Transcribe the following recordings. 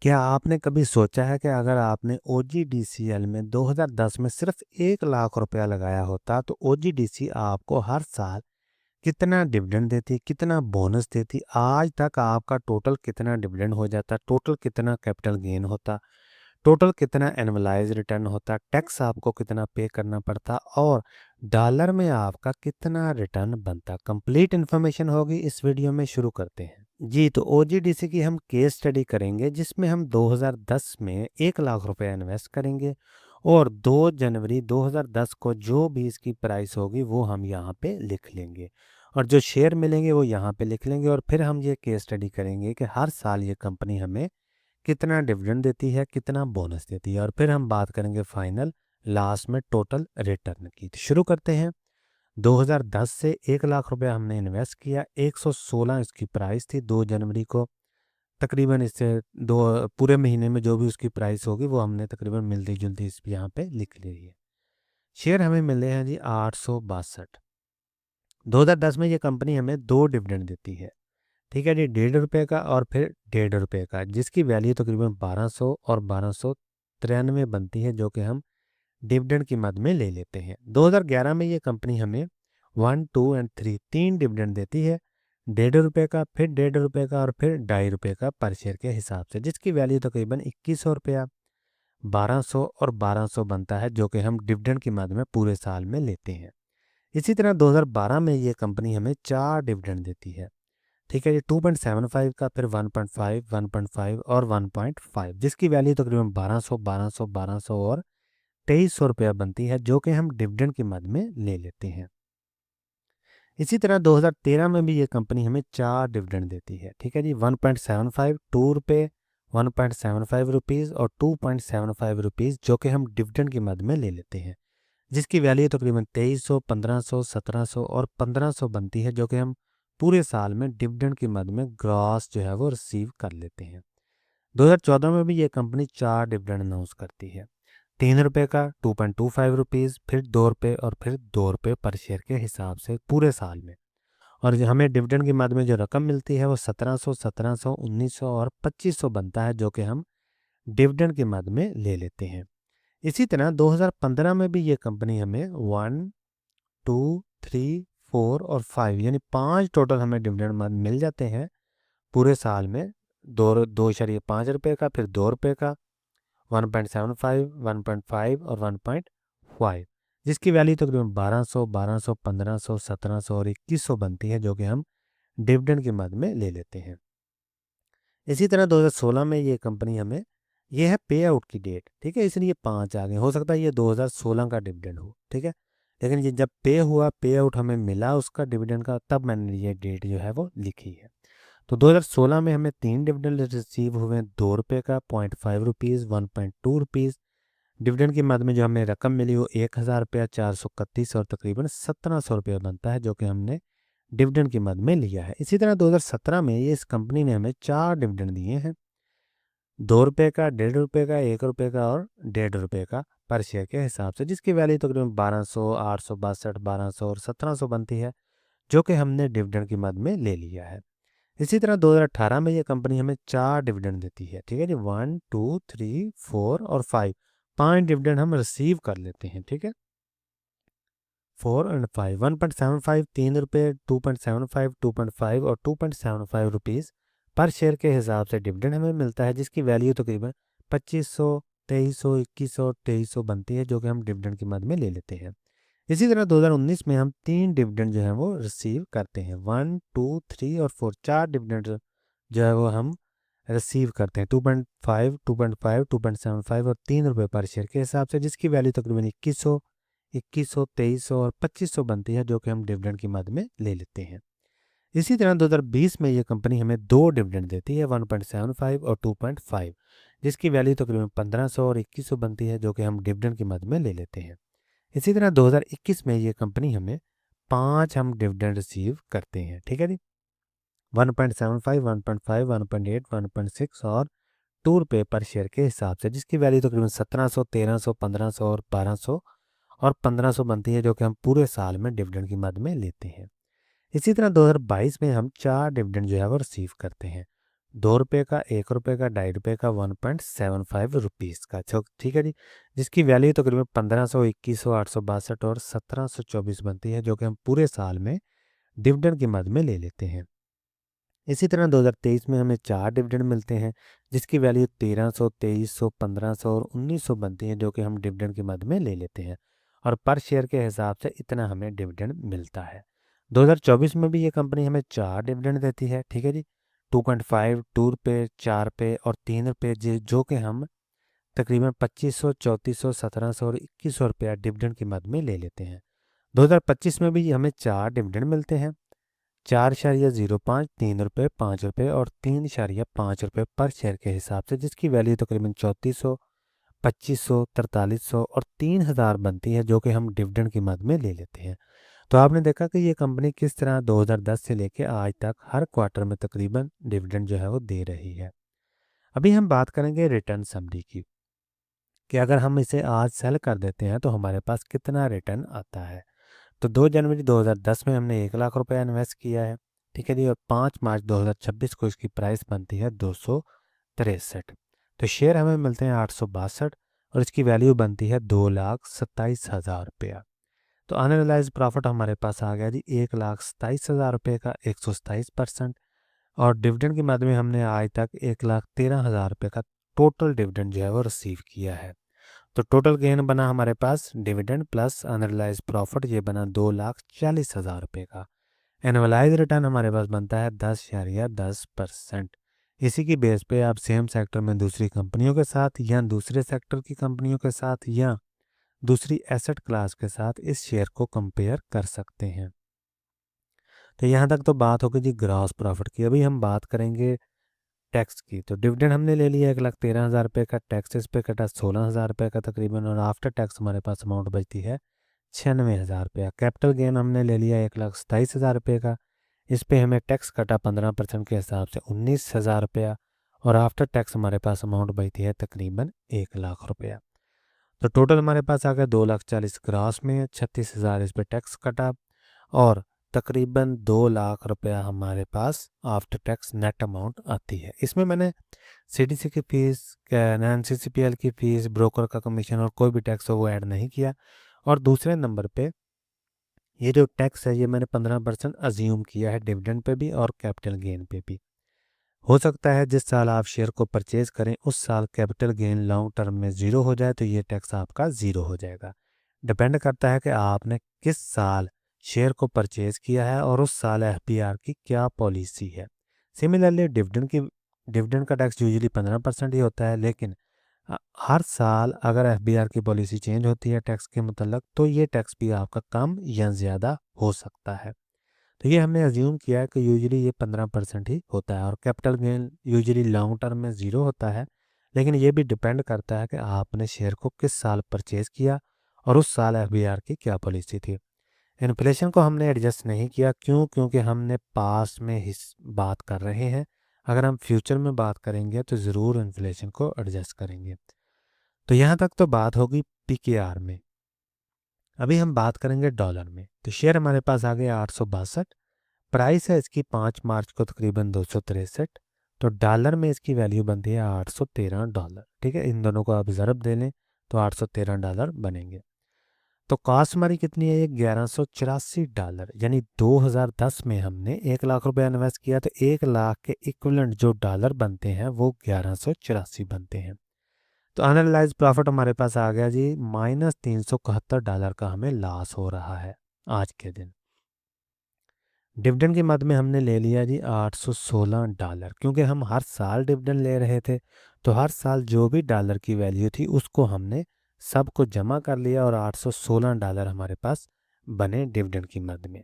क्या आपने कभी सोचा है कि अगर आपने ओजीडीसीएल में 2010 में सिर्फ 1 लाख रुपया लगाया होता तो ओजीडीसी आपको हर साल कितना डिविडेंड देती, कितना बोनस देती, आज तक आपका टोटल कितना डिविडेंड हो जाता, टोटल कितना कैपिटल गेन होता, टोटल कितना एनुअलाइज रिटर्न होता, टैक्स आपको कितना पे करना पड़ता और डॉलर में आपका कितना रिटर्न बनता। कंप्लीट इन्फॉर्मेशन होगी इस वीडियो में। शुरू करते हैं जी। तो ओजीडीसी की हम केस स्टडी करेंगे जिसमें हम 2010 में 1 लाख रुपए इन्वेस्ट करेंगे और 2 जनवरी 2010 को जो भी इसकी प्राइस होगी वो हम यहाँ पे लिख लेंगे और जो शेयर मिलेंगे वो यहाँ पे लिख लेंगे और फिर हम ये केस स्टडी करेंगे कि हर साल ये कंपनी हमें कितना डिविडेंड देती है, कितना बोनस देती है और फिर हम बात करेंगे फाइनल लास्ट में टोटल रिटर्न की। तो शुरू करते हैं। 2010 से 1 लाख रुपया हमने इन्वेस्ट किया, 116 इसकी प्राइस थी 2 जनवरी को। तकरीबन इससे दो पूरे महीने में जो भी उसकी प्राइस होगी वो हमने तकरीबन मिलती जुलती इस यहाँ पे लिख ली है। शेयर हमें मिले हैं जी 862। 2010 में ये कंपनी हमें 2 डिविडेंड देती है, ठीक है जी, 1.5 रुपये का और फिर 1.5 रुपये का, जिसकी वैल्यू तकरीबन 1200 और 1293 बनती है, जो कि हम डिविडेंड की मद में ले लेते हैं। 2011 में ये कंपनी हमें 1, 2 और 3 तीन डिविडेंड देती है, 1.5 रुपये का, फिर 1.5 रुपये का और फिर 2.5 रुपये का पर शेयर के हिसाब से, जिसकी वैल्यू तकरीबन 2100 रुपया, 1200 और 1200 बनता है, जो कि हम डिविडेंड की मद में पूरे साल में लेते हैं। इसी तरह 2012 में ये कंपनी हमें 4 डिविडेंड देती है, ठीक है जी, 2.75 का, फिर 1.5, 1.5 और 1.5, जिसकी वैल्यू तकरीबन 1200, 1200, 1200 और 2300 रुपया बनती है, जो कि हम डिविडेंड की मद में ले लेते हैं। इसी तरह 2013 में भी ये कंपनी हमें 4 डिविडेंड देती है, ठीक है जी, 1.75, 2 रुपये, 1.75 रुपीज़ और 2.75 रुपीज़, जो कि हम डिविडेंड की मद में ले लेते हैं, जिसकी वैल्यू तकरीबन 2300, 1500, 1700 और 1500 बनती है, जो कि हम पूरे साल में डिविडेंड की मद में ग्रॉस जो है वो रिसीव कर लेते हैं। 2014 में भी ये कंपनी 4 डिविडेंड अनाउंस करती है, 3 रुपये का, 2.25 रुपीज़, फिर 2 रुपये और फिर 2 रुपये पर शेयर के हिसाब से पूरे साल में। और जो हमें डिविडेंड की मद में जो रकम मिलती है वो 1700, 1700, 1900 और 2500 बनता है, जो कि हम डिविडेंड की मद में ले लेते हैं। इसी तरह 2015 में भी ये कंपनी हमें 1, 2, 3, 4 और 5 यानी 5 टोटल हमें डिविडेंड मद मिल जाते हैं पूरे साल में। 2.5 रुपये का, फिर 2 रुपये का, 1.75, 1.5 और 1.5, जिसकी वैल्यू तकरीबन 1200, 1200, 1500, 1700 और 2100 बनती है, जो कि हम डिविडेंड की मद में ले लेते हैं। इसी तरह 2016 में ये कंपनी हमें, ये है पे आउट की डेट, ठीक है, इसलिए 5 आ गए, हो सकता है ये 2016 का डिविडेंड हो, ठीक है, लेकिन ये जब पे हुआ, पे आउट हमें मिला उसका डिविडेंड का, तब मैंने ये डेट जो है वो लिखी है। तो 2016 में हमें 3 डिविडेंड रिसीव हुए, 2 रुपये का, 0.5 रुपीज़, 1.2 रुपीज़। डिविडेंड की मद में जो हमें रकम मिली वो 1000 रुपया, 431 और तकरीबन 1700 रुपया बनता है, जो कि हमने डिविडेंड की मद में लिया है। इसी तरह 2017 में ये इस कंपनी ने हमें 4 डिविडेंड दिए हैं, 2 रुपये का, 1.5 रुपये का, 1 रुपये का और 1.5 रुपये का पर शेयर के हिसाब से, जिसकी वैल्यू तकरीबन 1200, 862, 1200 और 1700 बनती है, जो कि हमने डिविडेंड की मद में ले लिया है। इसी तरह 2018 में ये कंपनी हमें 4 डिविडेंड देती है, ठीक है जी, 1, 2, 3, 4 और 5, 5 डिविडेंड हम रिसीव कर लेते हैं, ठीक है, 4 और 5, 1.75, 3 रुपये, 2.75, 2.5 और 2.75 रुपीज़ पर शेयर के हिसाब से डिविडेंड हमें मिलता है, जिसकी वैल्यू तकरीबन 2500, 2300, 2100, 2300 बनती है, जो कि हम डिविडेंड की मद में ले लेते हैं। इसी तरह 2019 में हम 3 डिविडेंड जो है वो रिसीव करते हैं, 1, 2, 3 और 4, 4 डिविडेंड जो है वो हम रिसीव करते हैं, 2.5, 2.5, 2.75 और 3 रुपये पर शेयर के हिसाब से, जिसकी वैल्यू तकरीबन 2100, 2100, 2300 और 2500 बनती है, जो कि हम डिविडेंड की मद में ले लेते हैं। इसी तरह 2020 में ये कंपनी हमें 2 डिविडेंड देती है, 1.75 और 2.5, जिसकी वैल्यू तकरीबन 1500 और 2100 बनती है, जो कि हम डिविडेंड की मद में ले लेते हैं। इसी तरह 2021 में ये कंपनी हमें 5 हम डिविडेंड रिसीव करते हैं, ठीक है जी, 1.75, 1.5, 1.8, 1.6 और 2 रुपये पर शेयर के हिसाब से, जिसकी वैल्यू तकरीबन 1700, 1300, 1500 और 1200 और 1500 बनती है, जो कि हम पूरे साल में डिविडेंड की मद में लेते हैं। इसी तरह 2022 में हम 4 डिविडेंड जो है वो रिसीव करते हैं, ₹2 का, ₹1 का, ₹2.5 का, 1.75 रुपीज़ का। ठीक है जी, जिसकी वैल्यू तकरीबन 1500, 2100, 862 और 1724 बनती है, जो कि हम पूरे साल में डिविडेंड के मद में ले लेते हैं। इसी तरह 2023 में हमें 4 डिविडेंड मिलते हैं, जिसकी वैल्यू 1300, 2300, 1500 और 1900 बनती है, जो कि हम डिविडेंड के मद में ले लेते हैं। और पर शेयर के हिसाब से इतना हमें डिविडेंड मिलता है। 2024 में भी ये कंपनी हमें 4 डिविडेंड देती है, ठीक है जी। 2.5, ₹2, ₹4 और ₹3, जो कि हम तकरीबन 2500, 3400, 1700 और 2100 रुपया डिविडेंड की मद में ले लेते हैं। 2025 में भी हमें 4 डिविडेंड मिलते हैं, 4.05, ₹3, ₹5 और ₹3.5 पर शेयर के हिसाब से, जिसकी वैल्यू तकरीबन 3400, 2500, 4300 और 3000 बनती है, जो कि हम डिविडेंड की मद में ले लेते हैं। तो आपने देखा कि ये कंपनी किस तरह 2010 से लेकर आज तक हर क्वार्टर में तकरीबन डिविडेंड जो है वो दे रही है। अभी हम बात करेंगे रिटर्न समरी की, कि अगर हम इसे आज सेल कर देते हैं तो हमारे पास कितना रिटर्न आता है। तो 2 जनवरी 2010 में हमने 1 लाख रुपया इन्वेस्ट किया है, ठीक है जी। और 5 मार्च 2026 को इसकी प्राइस बनती है 263। तो शेयर हमें मिलते हैं 862 और इसकी वैल्यू बनती है 2,27,000 रुपया। तो अनरियलाइज प्रॉफिट हमारे पास आ गया जी 1,27,000 रुपये का 127%। और डिविडेंड के माध्यम में हमने आज तक 1,13,000 रुपये का टोटल डिविडेंड जो है वो रिसीव किया है। तो टोटल गेन बना हमारे पास डिविडेंड प्लस अनरियलाइज प्रॉफिट, ये बना 2,40,000 रुपये का। एनुअलाइज रिटर्न हमारे पास बनता है 10.10%। इसी की बेस पे आप सेम सेक्टर में दूसरी कंपनियों के साथ या दूसरे सेक्टर की कंपनियों के साथ या दूसरी एसेट क्लास के साथ इस शेयर को कंपेयर कर सकते हैं। तो यहाँ तक तो बात होगी जी ग्रॉस प्रॉफिट की। अभी हम बात करेंगे टैक्स की। तो डिविडेंड हमने ले लिया 1,13,000 रुपये का, टैक्स इस पे कटा 16,000 रुपये का तकरीबन, और आफ्टर टैक्स हमारे पास अमाउंट बचती है 96,000 रुपया। कैपिटल गेन हमने ले लिया 1,27,000 रुपये का, इस पे हमें टैक्स कटा 15% के हिसाब से 19,000 रुपया, और आफ्टर टैक्स हमारे पास अमाउंट बचती है तकरीबन 1 लाख रुपया। तो टोटल हमारे पास आ गया 2,40,000 ग्रास में, 36,000 इस पे टैक्स कटा, और तकरीबन 2 लाख रुपया हमारे पास आफ्टर टैक्स नेट अमाउंट आती है। इसमें मैंने सीडीसी की फीस, एनसीसीपीएल की फीस, ब्रोकर का कमीशन और कोई भी टैक्स हो वो ऐड नहीं किया। और दूसरे नंबर पे ये जो टैक्स है ये मैंने 15% अज्यूम किया है डिविडेंड पे भी और कैपिटल गेन पे भी। हो सकता है जिस साल आप शेयर को परचेज करें उस साल कैपिटल गेन लॉन्ग टर्म में ज़ीरो हो जाए, तो ये टैक्स आपका ज़ीरो हो जाएगा। डिपेंड करता है कि आपने किस साल शेयर को परचेज किया है और उस साल एफबीआर की क्या पॉलिसी है। सिमिलरली डिविडेंड का टैक्स यूजुअली 15% ही होता है, लेकिन हर साल अगर एफबीआर की पॉलिसी चेंज होती है टैक्स के मुतल्लक, तो ये टैक्स भी आपका कम या ज़्यादा हो सकता है। तो ये हमने अज्यूम किया है कि यूजुअली ये 15% ही होता है, और capital gain usually long term में ज़ीरो होता है। लेकिन ये भी डिपेंड करता है कि आपने शेयर को किस साल परचेज़ किया और उस साल एफबीआर की क्या पॉलिसी थी। इन्फ्लेशन को हमने एडजस्ट नहीं किया, क्योंकि हमने पास में हिस बात कर रहे हैं। अगर हम फ्यूचर में बात करेंगे तो ज़रूर इन्फ्लेशन को एडजस्ट करेंगे। तो यहाँ तक तो बात होगी पीकेआर में। अभी हम बात करेंगे डॉलर में। तो शेयर हमारे पास आ गया 862, प्राइस है इसकी 5 मार्च को तकरीबन 263। तो डॉलर में इसकी वैल्यू बनती है $813, ठीक है। इन दोनों को आप ज़रब दे लें तो $813 बनेंगे। तो कॉस्ट हमारी कितनी है, ये $1184, यानी 2010 में हमने 1 लाख रुपया इन्वेस्ट किया, तो 1 लाख के इक्वलेंट जो डॉलर बनते हैं वो 1184 बनते हैं। तो अनरियलाइज प्रॉफिट हमारे पास आ गया जी -$371 का हमें लॉस हो रहा है आज के दिन। डिविडेंड के मद में हमने ले लिया जी $816, क्योंकि हम हर साल डिविडेंड ले रहे थे, तो हर साल जो भी डॉलर की वैल्यू थी उसको हमने सबको जमा कर लिया और $816 हमारे पास बने डिविडेंड की मद में।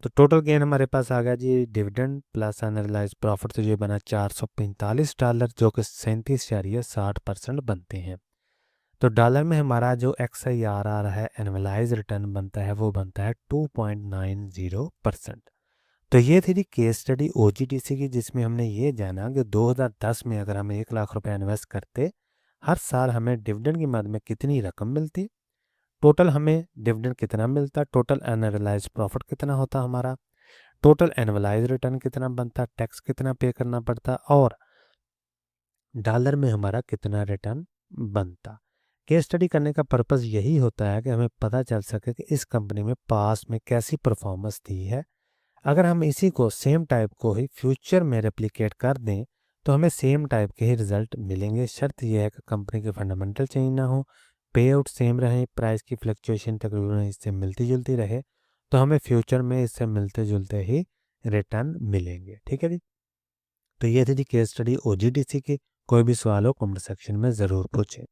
तो टोटल गेन हमारे पास आ गया जी डिविडेंड प्लस अनरियलाइज प्रॉफिट से जो बना $445, जो कि 37.60% बनते हैं। तो डॉलर में हमारा जो XIRR है, एनुअलाइज रिटर्न बनता है, वो बनता है 2.90%। तो ये थी केस स्टडी OGDC की, जिसमें हमने ये जाना कि 2010 में अगर हम 1 लाख रुपया इन्वेस्ट करते, हर साल हमें डिविडेंड की मद में कितनी रकम मिलती, टोटल हमें डिविडेंड कितना मिलता, टोटल अनरियलाइज प्रॉफिट कितना होता हमारा, टोटल एनुअलाइज रिटर्न कितना बनता, टैक्स कितना पे करना पड़ता और डॉलर में हमारा कितना रिटर्न बनता। केस स्टडी करने का पर्पस यही होता है कि हमें पता चल सके कि इस कंपनी में पास्ट में कैसी परफॉर्मेंस दी है। अगर हम इसी को सेम टाइप को ही फ्यूचर में रेप्लिकेट कर दें तो हमें सेम टाइप के ही रिजल्ट मिलेंगे। शर्त यह है कि कंपनी के फंडामेंटल चेंज ना हो, पे आउट सेम रहे, प्राइस की फ्लक्चुएशन तकरीबन इससे मिलती जुलती रहे, तो हमें फ्यूचर में इससे मिलते जुलते ही रिटर्न मिलेंगे। ठीक है जी। तो ये थी जी केस स्टडी ओजीडीसी की। कोई भी सवाल हो कमेंट सेक्शन में ज़रूर पूछें।